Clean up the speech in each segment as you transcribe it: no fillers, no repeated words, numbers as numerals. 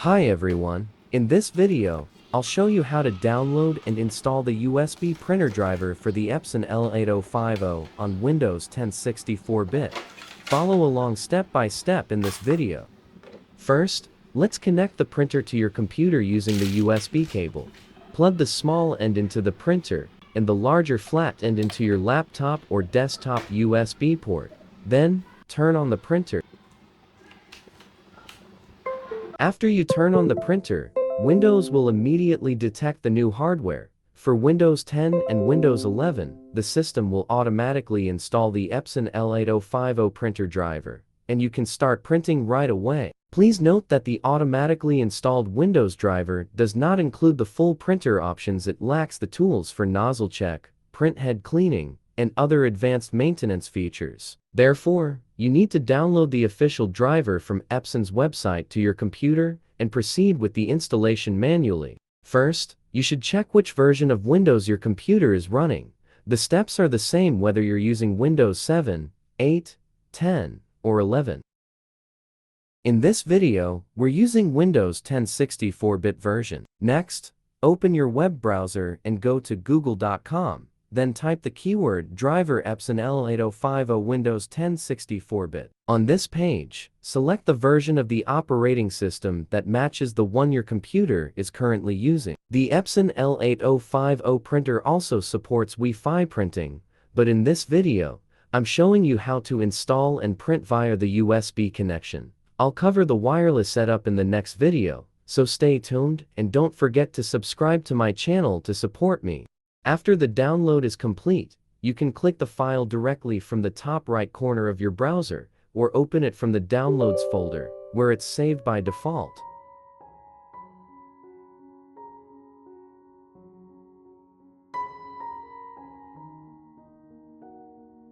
Hi everyone, in this video, I'll show you how to download and install the USB printer driver for the Epson L8050 on Windows 10 64-bit. Follow along step by step in this video. First, let's connect the printer to your computer using the USB cable. Plug the small end into the printer, and the larger flat end into your laptop or desktop USB port. Then, turn on the printer. After you turn on the printer, Windows will immediately detect the new hardware. For Windows 10 and Windows 11, the system will automatically install the Epson L8050 printer driver, and you can start printing right away. Please note that the automatically installed Windows driver does not include the full printer options. It lacks the tools for nozzle check, print head cleaning, and other advanced maintenance features. Therefore, you need to download the official driver from Epson's website to your computer and proceed with the installation manually. First, you should check which version of Windows your computer is running. The steps are the same whether you're using Windows 7, 8, 10, or 11. In this video, we're using Windows 10 64-bit version. Next, open your web browser and go to google.com. Then type the keyword driver Epson L8050 Windows 10 64-bit. On this page, select the version of the operating system that matches the one your computer is currently using. The Epson L8050 printer also supports Wi-Fi printing, but in this video, I'm showing you how to install and print via the USB connection. I'll cover the wireless setup in the next video, so stay tuned and don't forget to subscribe to my channel to support me. After the download is complete, you can click the file directly from the top right corner of your browser, or open it from the Downloads folder, where it's saved by default.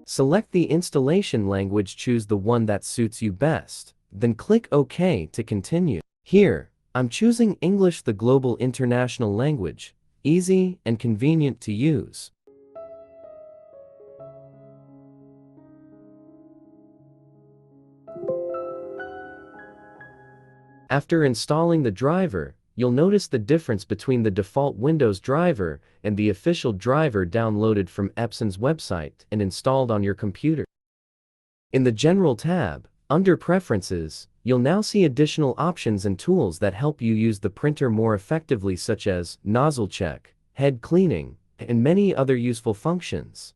Select the installation language, choose the one that suits you best, then click OK to continue. Here, I'm choosing English, the global international language. Easy and convenient to use. After installing the driver, you'll notice the difference between the default Windows driver and the official driver downloaded from Epson's website and installed on your computer. In the General tab, under Preferences, you'll now see additional options and tools that help you use the printer more effectively, such as Nozzle Check, head cleaning, and many other useful functions.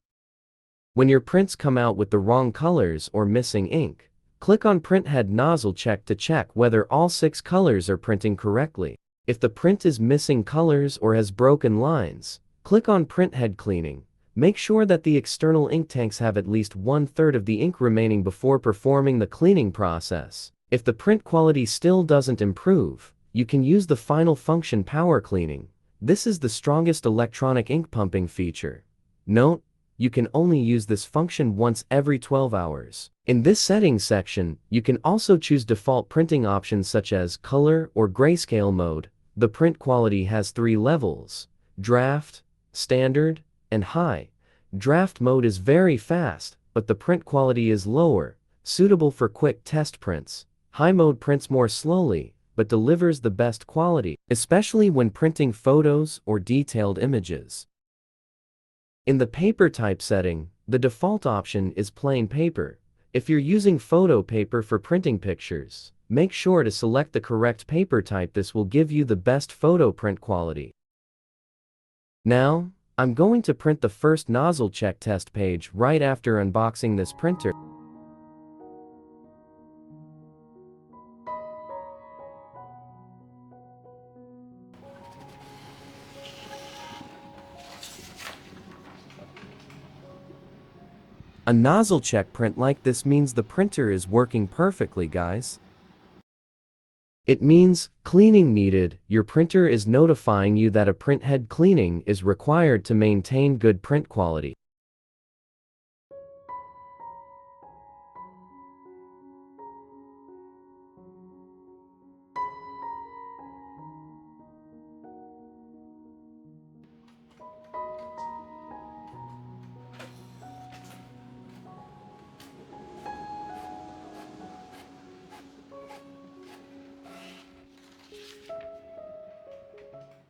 When your prints come out with the wrong colors or missing ink, click on Print Head Nozzle Check to check whether all 6 colors are printing correctly. If the print is missing colors or has broken lines, click on Print Head Cleaning. Make sure that the external ink tanks have at least 1/3 of the ink remaining before performing the cleaning process. If the print quality still doesn't improve, you can use the final function, Power Cleaning. This is the strongest electronic ink pumping feature. Note, you can only use this function once every 12 hours. In this settings section, you can also choose default printing options such as color or grayscale mode. The print quality has 3 levels: draft, standard, and high. Draft mode is very fast, but the print quality is lower, suitable for quick test prints. High mode prints more slowly, but delivers the best quality, especially when printing photos or detailed images. In the paper type setting, the default option is plain paper. If you're using photo paper for printing pictures, make sure to select the correct paper type. This will give you the best photo print quality. Now, I'm going to print the first nozzle check test page right after unboxing this printer. A nozzle check print like this means the printer is working perfectly, guys. It means cleaning needed. Your printer is notifying you that a print head cleaning is required to maintain good print quality.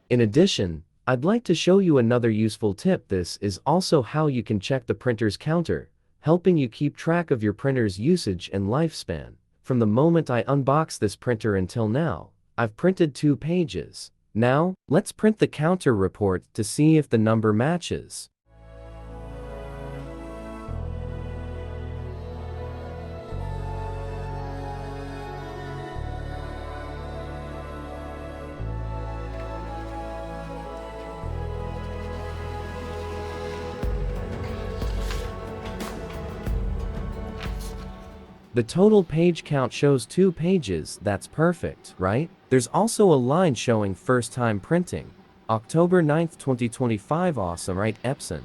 In addition, I'd like to show you another useful tip. This is also how you can check the printer's counter, helping you keep track of your printer's usage and lifespan. From the moment I unboxed this printer until now, I've printed 2 pages. Now, let's print the counter report to see if the number matches. The total page count shows 2 pages. That's perfect, right? There's also a line showing first time printing. October 9th, 2025. Awesome, right, Epson?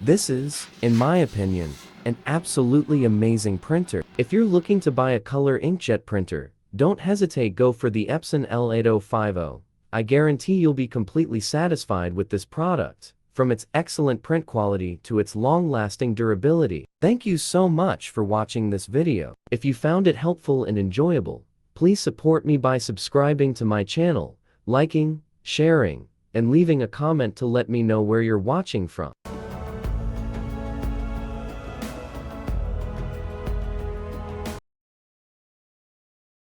This is, in my opinion, an absolutely amazing printer. If you're looking to buy a color inkjet printer, don't hesitate, go for the Epson L8050. I guarantee you'll be completely satisfied with this product, from its excellent print quality to its long-lasting durability. Thank you so much for watching this video. If you found it helpful and enjoyable, please support me by subscribing to my channel, liking, sharing, and leaving a comment to let me know where you're watching from.